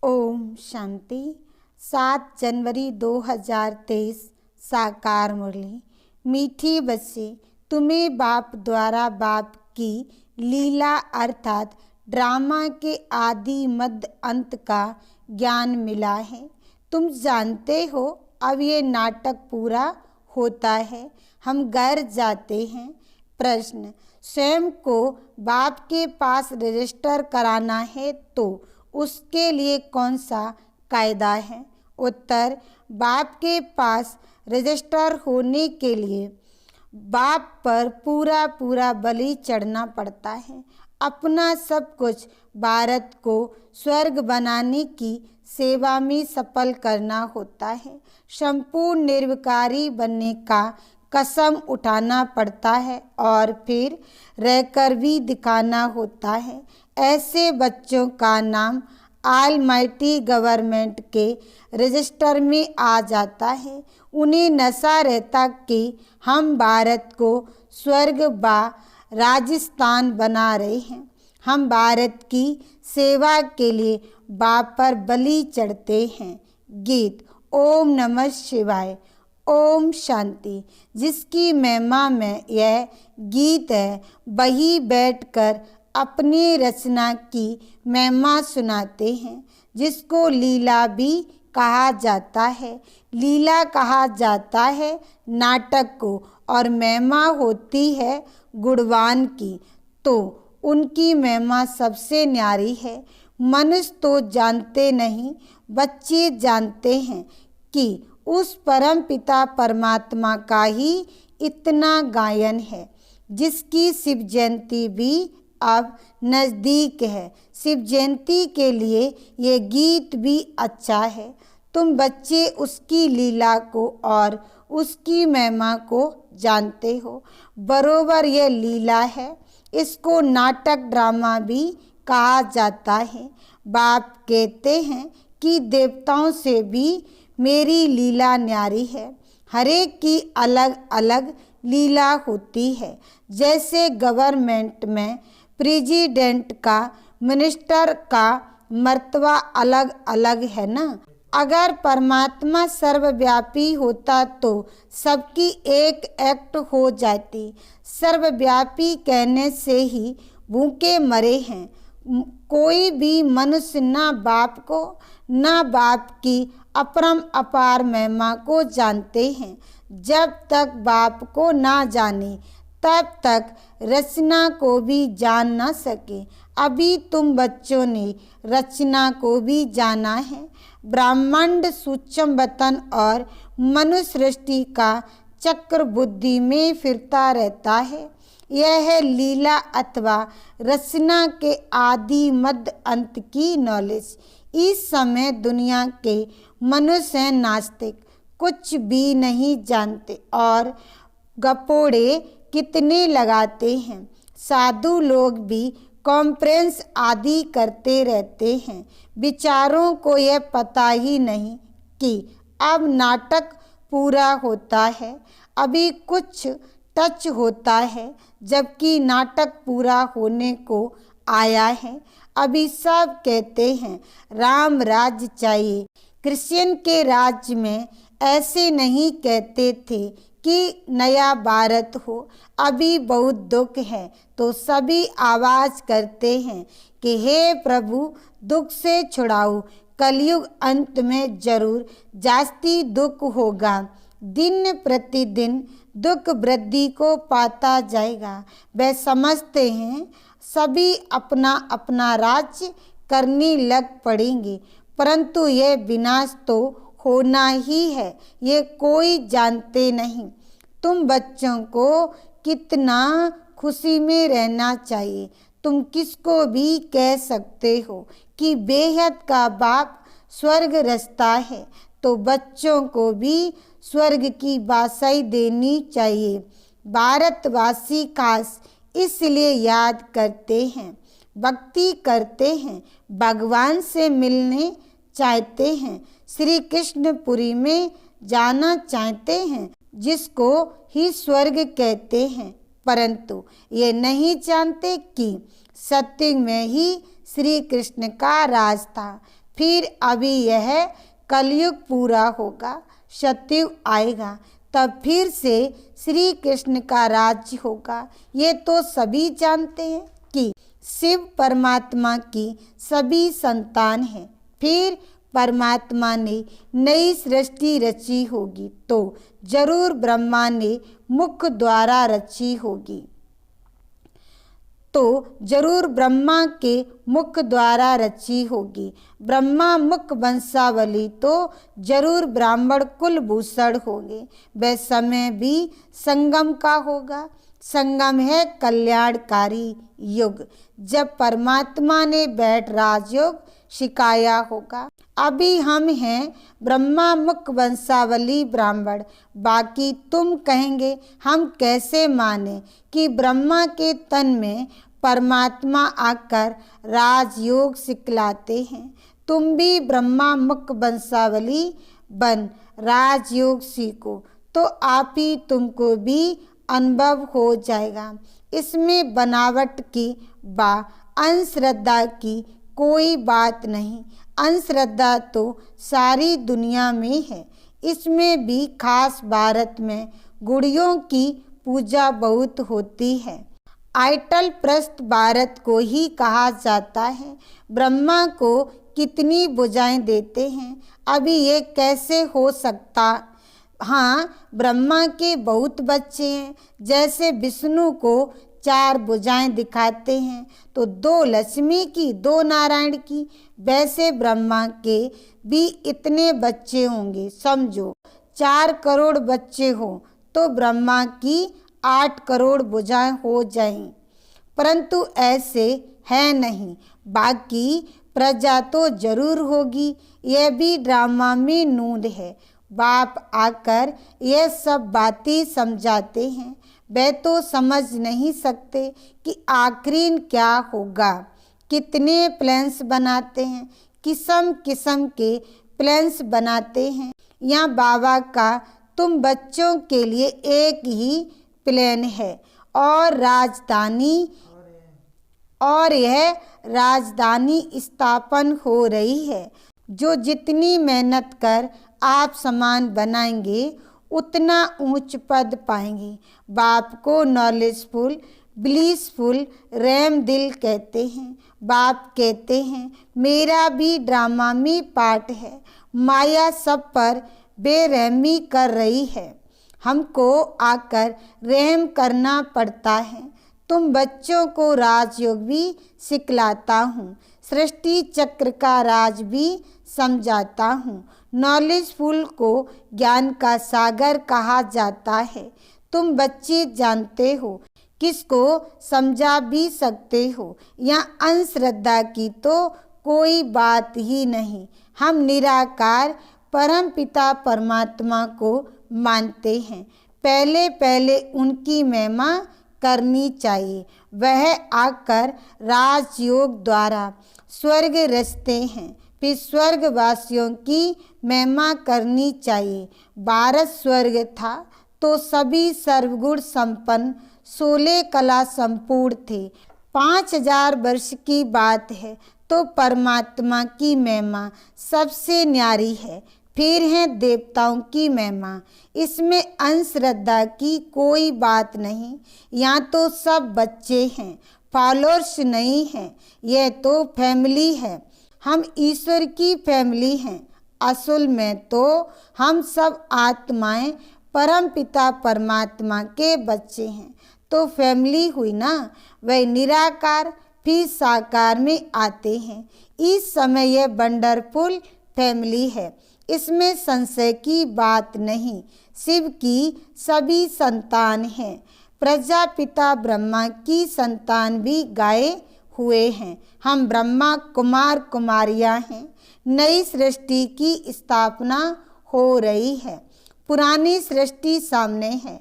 ओम शांति। 7 जनवरी 2023 साकार मुरली। मीठी बच्चे, तुम्हें बाप द्वारा बाप की लीला अर्थात ड्रामा के आदि मध्य अंत का ज्ञान मिला है। तुम जानते हो अब ये नाटक पूरा होता है, हम घर जाते हैं। प्रश्न, स्वयं को बाप के पास रजिस्टर कराना है तो उसके लिए कौन सा कायदा है? उत्तर, बाप के पास रजिस्टर होने के लिए बाप पर पूरा पूरा बलि चढ़ना पड़ता है। अपना सब कुछ भारत को स्वर्ग बनाने की सेवा में सफल करना होता है। संपूर्ण निर्विकारी बनने का कसम उठाना पड़ता है और फिर रहकर भी दिखाना होता है। ऐसे बच्चों का नाम ऑलमाइटी गवर्नमेंट के रजिस्टर में आ जाता है। उन्हें नशा रहता कि हम भारत को स्वर्ग बा राजस्थान बना रहे हैं। हम भारत की सेवा के लिए बाप पर बलि चढ़ते हैं। गीत। ओम नमः शिवाय। ओम शांति। जिसकी महिमा में यह गीत है, वही बैठकर अपनी रचना की महिमा सुनाते हैं, जिसको लीला भी कहा जाता है। लीला कहा जाता है नाटक को और महिमा होती है गुणवान की, तो उनकी महिमा सबसे न्यारी है। मनुष्य तो जानते नहीं, बच्चे जानते हैं कि उस परम पिता परमात्मा का ही इतना गायन है, जिसकी शिव जयंती भी अब नज़दीक है। शिव जयंती के लिए ये गीत भी अच्छा है। तुम बच्चे उसकी लीला को और उसकी महिमा को जानते हो। बरोबर यह लीला है, इसको नाटक ड्रामा भी कहा जाता है। बाप कहते हैं कि देवताओं से भी मेरी लीला न्यारी है। हरेक की अलग अलग लीला होती है। जैसे गवर्नमेंट में प्रेसिडेंट का, मिनिस्टर का मर्तबा अलग अलग है ना। अगर परमात्मा सर्वव्यापी होता तो सबकी एक एक्ट हो जाती। सर्वव्यापी कहने से ही भूखे मरे हैं। कोई भी मनुष्य ना बाप को ना बाप की अपरम अपार महिमा को जानते हैं। जब तक बाप को ना जाने तब तक रचना को भी जान ना सके। अभी तुम बच्चों ने रचना को भी जाना है। ब्रह्मांड सूक्ष्म वतन और मनुष्य सृष्टि का चक्र बुद्धि में फिरता रहता है। यह है लीला अथवा रचना के आदि मध्य अंत की नॉलेज। इस समय दुनिया के मनुष्य नास्तिक, कुछ भी नहीं जानते और गपोड़े कितने लगाते हैं। साधु लोग भी कॉन्फ्रेंस आदि करते रहते हैं। विचारों को यह पता ही नहीं कि अब नाटक पूरा होता है, अभी कुछ टच होता है, जबकि नाटक पूरा होने को आया है। अभी सब कहते हैं राम राज्य चाहिए। कृष्ण के राज्य में ऐसे नहीं कहते थे कि नया भारत हो। अभी बहुत दुख है तो सभी आवाज करते हैं कि हे प्रभु दुख से छुड़ाओ। कलयुग अंत में जरूर जास्ती दुख होगा। दिन प्रतिदिन दुख वृद्धि को पाता जाएगा। वे समझते हैं सभी अपना अपना राज्य करने लग पड़ेंगे, परंतु यह विनाश तो होना ही है, ये कोई जानते नहीं। तुम बच्चों को कितना खुशी में रहना चाहिए। तुम किसको भी कह सकते हो कि बेहद का बाप स्वर्ग रचता है, तो बच्चों को भी स्वर्ग की बासाई देनी चाहिए। भारतवासी खास इसलिए याद करते हैं, भक्ति करते हैं, भगवान से मिलने चाहते हैं, श्री कृष्णपुरी में जाना चाहते हैं, जिसको ही स्वर्ग कहते हैं, परंतु ये नहीं जानते कि सत्युग में ही श्री कृष्ण का राज था। फिर अभी यह कलयुग पूरा होगा, सतयुग आएगा, तब फिर से श्री कृष्ण का राज्य होगा। ये तो सभी जानते हैं कि शिव परमात्मा की सभी संतान हैं। फिर परमात्मा ने नई सृष्टि रची होगी तो जरूर ब्रह्मा ने मुख द्वारा रची होगी, तो जरूर ब्रह्मा के मुख द्वारा रची होगी। ब्रह्मा मुख वंशावली तो जरूर ब्राह्मण कुलभूषण होंगे। वह समय भी संगम का होगा। संगम है कल्याणकारी युग, जब परमात्मा ने बैठ राजयोग सिखाया होगा। अभी हम हैं ब्रह्मा मुख वंशावली ब्राह्मण, बाकी तुम कहेंगे हम कैसे माने कि ब्रह्मा के तन में परमात्मा आकर राजयोग सिखलाते हैं। तुम भी ब्रह्मा मुख वंशावली बन राजयोग सीखो तो आप ही तुमको भी अनुभव हो जाएगा। इसमें बनावट की व अंधश्रद्धा की कोई बात नहीं। अंधश्रद्धा तो सारी दुनिया में है। इसमें भी खास भारत में गुड़ियों की पूजा बहुत होती है। आइटल प्रस्त भारत को ही कहा जाता है। ब्रह्मा को कितनी भुजाएं देते हैं, अभी ये कैसे हो सकता। हाँ, ब्रह्मा के बहुत बच्चे हैं। जैसे विष्णु को 4 भुजाएं दिखाते हैं तो 2 लक्ष्मी की 2 नारायण की, वैसे ब्रह्मा के भी इतने बच्चे होंगे। समझो 4 करोड़ बच्चे हो तो ब्रह्मा की 8 करोड़ भुजाएं हो जाएं, परंतु ऐसे है नहीं। बाकी प्रजा तो जरूर होगी। यह भी ड्रामा में नूंद है। बाप आकर यह सब बातें समझाते हैं। वे तो समझ नहीं सकते कि आखिर क्या होगा। कितने प्लान्स बनाते हैं, किस्म किस्म के प्लान्स बनाते हैं। यहाँ बाबा का तुम बच्चों के लिए एक ही प्लान है और यह राजधानी स्थापन हो रही है। जो जितनी मेहनत कर आप सामान बनाएंगे उतना ऊंच पद पाएंगे। बाप को नॉलेजफुल ब्लिसफुल रैम दिल कहते हैं। बाप कहते हैं मेरा भी ड्रामा में पार्ट है। माया सब पर बेरहमी कर रही है, हमको आकर रहम करना पड़ता है। तुम बच्चों को राजयोग भी सिखलाता हूँ, सृष्टि चक्र का राज भी समझाता हूँ। नॉलेजफुल को ज्ञान का सागर कहा जाता है। तुम बच्चे जानते हो, किसको समझा भी सकते हो। यहाँ अंधश्रद्धा की तो कोई बात ही नहीं। हम निराकार परम पिता परमात्मा को मानते हैं। पहले पहले उनकी महिमा करनी चाहिए। वह आकर राजयोग द्वारा स्वर्ग रचते हैं, फिर स्वर्गवासियों की महिमा करनी चाहिए। भारत स्वर्ग था तो सभी सर्वगुण संपन्न 16 कला संपूर्ण थे। 5000 वर्ष की बात है तो परमात्मा की महिमा सबसे न्यारी है। फिर है देवताओं की महिमा। इसमें अंधश्रद्धा की कोई बात नहीं। यहाँ तो सब बच्चे हैं, फॉलोअर्स नहीं हैं। यह तो फैमिली है। हम ईश्वर की फैमिली हैं। असल में तो हम सब आत्माएं परम पिता परमात्मा के बच्चे हैं। तो फैमिली हुई ना। वह निराकार फिर साकार में आते हैं। इस समय यह वंडरफुल फैमिली है, इसमें संशय की बात नहीं। शिव की सभी संतान हैं। प्रजापिता ब्रह्मा की संतान भी गाए हुए हैं। हम ब्रह्मा कुमार कुमारियां हैं। नई सृष्टि की स्थापना हो रही है। पुरानी सृष्टि सामने है।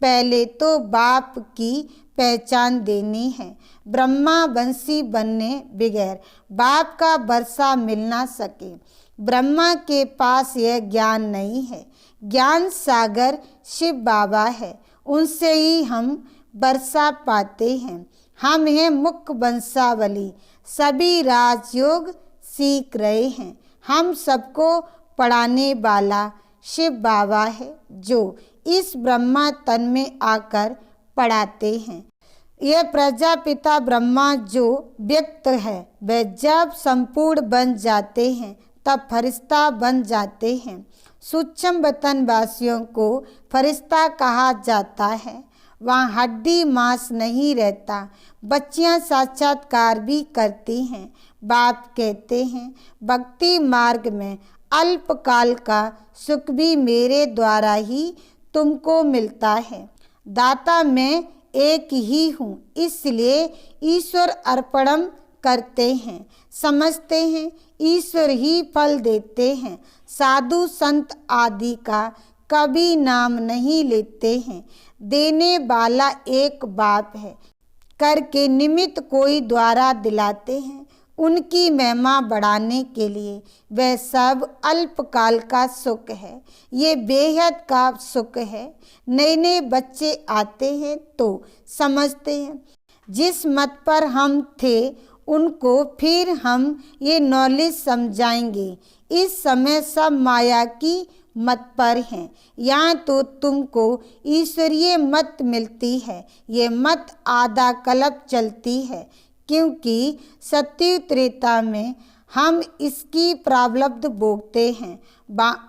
पहले तो बाप की पहचान देनी है। ब्रह्मा वंशी बनने बगैर बाप का वर्षा मिल ना सके। ब्रह्मा के पास यह ज्ञान नहीं है। ज्ञान सागर शिव बाबा है, उनसे ही हम वर्षा पाते हैं। हम हैं मुख वंशावली, सभी राजयोग सीख रहे हैं। हम सबको पढ़ाने वाला शिव बाबा है जो इस ब्रह्मा तन में आकर पढ़ाते हैं। यह प्रजापिता ब्रह्मा जो व्यक्त है वह जब संपूर्ण बन जाते हैं तब फरिश्ता बन जाते हैं। सूक्ष्म वतन वासियों को फरिश्ता कहा जाता है। वहाँ हड्डी मांस नहीं रहता। बच्चियाँ साक्षात्कार भी करती हैं। बाप कहते हैं भक्ति मार्ग में अल्पकाल का सुख भी मेरे द्वारा ही तुमको मिलता है। दाता मैं एक ही हूँ, इसलिए ईश्वर अर्पणम करते हैं। समझते हैं ईश्वर ही फल देते हैं। साधु संत आदि का कभी नाम नहीं लेते हैं। देने वाला एक बाप है, करके निमित्त कोई द्वारा दिलाते हैं। उनकी महिमा बढ़ाने के लिए वह सब अल्पकाल का सुख है, ये बेहद का सुख है। नए नए बच्चे आते हैं तो समझते हैं जिस मत पर हम थे उनको फिर हम ये नॉलेज समझाएंगे। इस समय सब माया की मत पर हैं। यहाँ तो तुमको ईश्वरीय मत मिलती है। ये मत आधा कल्प चलती है, क्योंकि सत्युग त्रेता में हम इसकी प्रारब्ध भोगते हैं।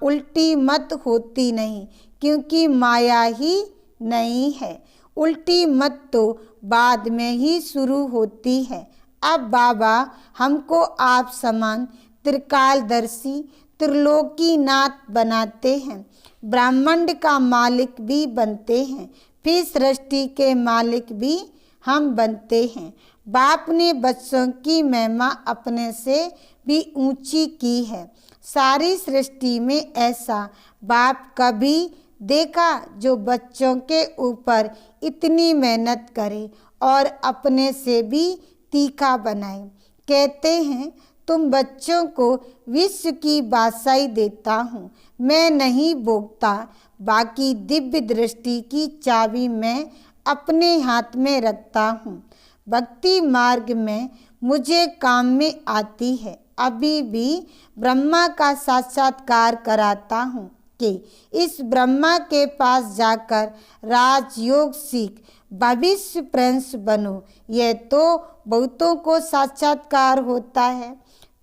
उल्टी मत होती नहीं, क्योंकि माया ही नहीं है। उल्टी मत तो बाद में ही शुरू होती है। अब बाबा हमको आप समान त्रिकालदर्शी त्रिलोकीनाथ बनाते हैं। ब्रह्मांड का मालिक भी बनते हैं, फिर सृष्टि के मालिक भी हम बनते हैं। बाप ने बच्चों की महिमा अपने से भी ऊंची की है। सारी सृष्टि में ऐसा बाप कभी देखा जो बच्चों के ऊपर इतनी मेहनत करे और अपने से भी तीखा बनाए। कहते हैं तुम बच्चों को विश्व की बादशाही देता हूँ, मैं नहीं भोगता। बाकी दिव्य दृष्टि की चाबी मैं अपने हाथ में रखता हूँ। भक्ति मार्ग में मुझे काम में आती है। अभी भी ब्रह्मा का साक्षात्कार कराता हूँ कि इस ब्रह्मा के पास जाकर राजयोग सीख भविष्य प्रिंस बनो। यह तो बहुतों को साक्षात्कार होता है।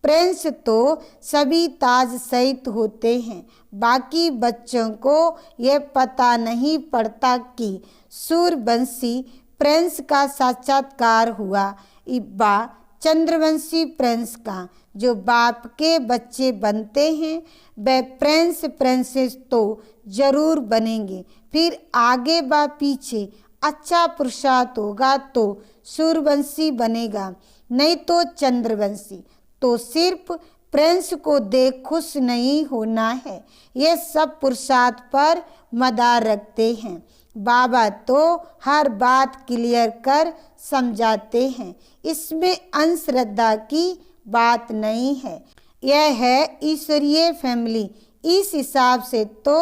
प्रिंस तो सभी ताज सहित होते हैं। बाकी बच्चों को यह पता नहीं पड़ता कि सूर्यवंशी प्रिंस का साक्षात्कार हुआ। इब्बा चंद्रवंशी प्रिंस का जो बाप के बच्चे बनते हैं वह प्रिंस प्रिंसेस तो जरूर बनेंगे। फिर आगे व पीछे अच्छा पुरुषार्थ होगा तो सूर्यवंशी बनेगा, नहीं तो चंद्रवंशी। तो सिर्फ प्रिंस को देख खुश नहीं होना है। ये सब पुरुषार्थ पर मदार रखते हैं। बाबा तो हर बात क्लियर कर समझाते हैं। इसमें अंधश्रद्धा की बात नहीं है। यह है ईश्वरीय फैमिली। इस हिसाब से तो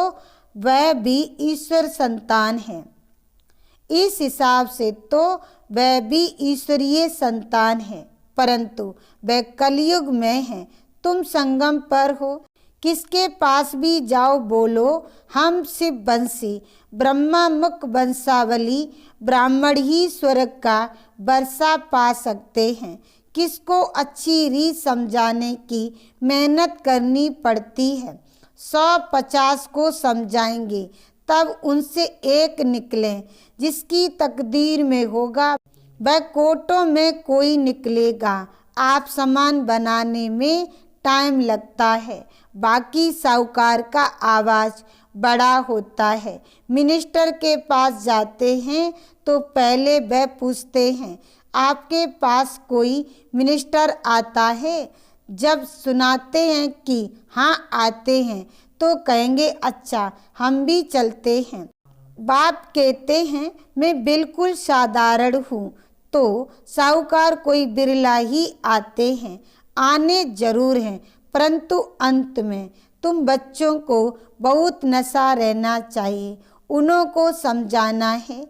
वह भी ईश्वर संतान है। इस हिसाब से तो वह भी ईश्वरीय संतान है, परंतु वह कलयुग में है। तुम संगम पर हो, किसके पास भी जाओ बोलो हम शिव वंशी। ब्रह्मा मुख वंशावली ब्राह्मण ही स्वर्ग का वर्षा पा सकते हैं। किसको अच्छी रीत समझाने की मेहनत करनी पड़ती है। 150 को समझाएंगे तब उनसे एक निकले। जिसकी तकदीर में होगा वह कोटों में कोई निकलेगा। आप समान बनाने में टाइम लगता है। बाकी साहूकार का आवाज़ बड़ा होता है। मिनिस्टर के पास जाते हैं तो पहले वह पूछते हैं आपके पास कोई मिनिस्टर आता है। जब सुनाते हैं कि हाँ आते हैं तो कहेंगे अच्छा हम भी चलते हैं। बाप कहते हैं मैं बिल्कुल साधारण हूँ, तो साहूकार कोई बिरला ही आते हैं। आने जरूर हैं, परंतु अंत में तुम बच्चों को बहुत नशा रहना चाहिए। उन्हों को समझाना है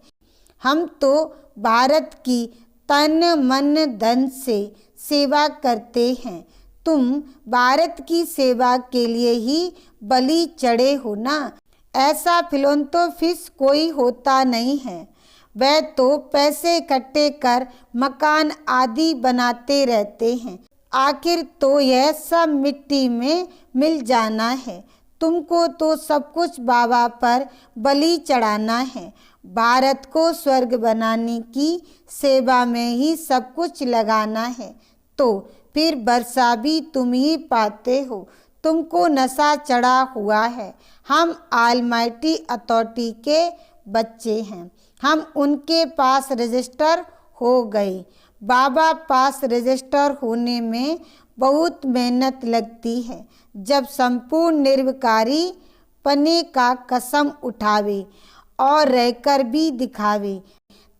हम तो भारत की तन मन धन से सेवा करते हैं। तुम भारत की सेवा के लिए ही बलि चढ़े हो ना। ऐसा फिलंथ्रोपिस्ट कोई होता नहीं है, वह तो पैसे इकट्ठे कर मकान आदि बनाते रहते हैं। आखिर तो यह सब मिट्टी में मिल जाना है। तुमको तो सब कुछ बाबा पर बलि चढ़ाना है। भारत को स्वर्ग बनाने की सेवा में ही सब कुछ लगाना है, तो फिर वर्षा भी तुम ही पाते हो। तुमको नशा चढ़ा हुआ है। हम ऑलमाइटी अथॉरिटी के बच्चे हैं। हम उनके पास रजिस्टर हो गए। बाबा पास रजिस्टर होने में बहुत मेहनत लगती है। जब संपूर्ण निर्विकारी पने का कसम उठावे और रहकर भी दिखावे,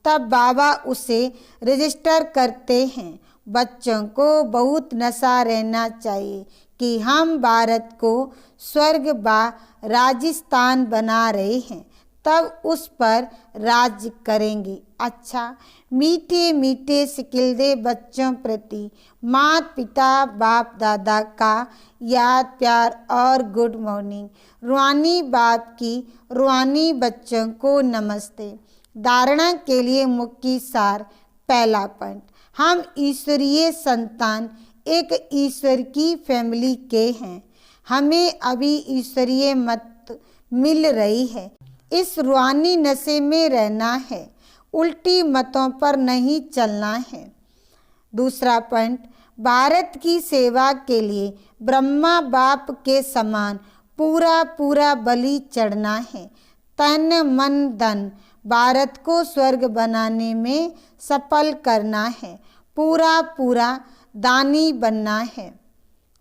तब बाबा उसे रजिस्टर करते हैं। बच्चों को बहुत नशा रहना चाहिए कि हम भारत को स्वर्ग बा राजस्थान बना रहे हैं, तब उस पर राज्य करेंगे। अच्छा, मीठे मीठे सिकिलदे बच्चों प्रति माता पिता बाप दादा का याद प्यार और गुड मॉर्निंग। रूहानी बाप की रूहानी बच्चों को नमस्ते। धारणा के लिए मुख्य सार। पहला पॉइंट, हम ईश्वरीय संतान एक ईश्वर की फैमिली के हैं। हमें अभी ईश्वरीय मत मिल रही है। इस रूहानी नशे में रहना है, उल्टी मतों पर नहीं चलना है। दूसरा पॉइंट, भारत की सेवा के लिए ब्रह्मा बाप के समान पूरा पूरा बलि चढ़ना है। तन मन धन भारत को स्वर्ग बनाने में सफल करना है। पूरा पूरा दानी बनना है।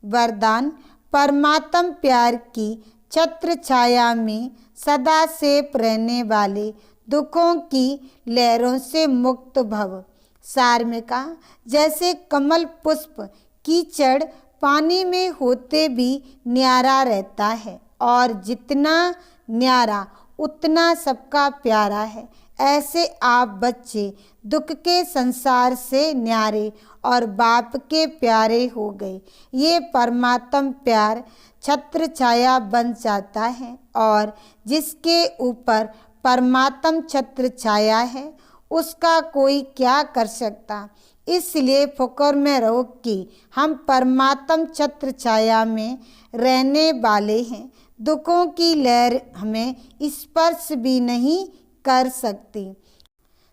वरदान, परमात्म प्यार की छत्र छाया में सदा सेफ रहने वाले दुखों की लहरों से मुक्त भव। सार में कहा, जैसे कमल पुष्प कीचड़ पानी में होते भी न्यारा रहता है और जितना न्यारा उतना सबका प्यारा है, ऐसे आप बच्चे दुख के संसार से न्यारे और बाप के प्यारे हो गए। ये परमात्म प्यार छत्र छाया बन जाता है और जिसके ऊपर परमात्म छत्र छाया है उसका कोई क्या कर सकता। इसलिए फ़िक्र में रहो कि हम परमात्म छत्र छाया में रहने वाले हैं। दुखों की लहर हमें स्पर्श भी नहीं कर सकती।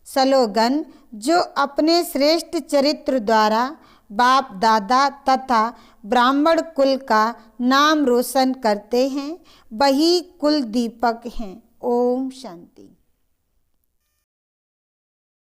स्लोगन, जो अपने श्रेष्ठ चरित्र द्वारा बाप दादा तथा ब्राह्मण कुल का नाम रोशन करते हैं, वही कुल दीपक हैं। ओम शांति।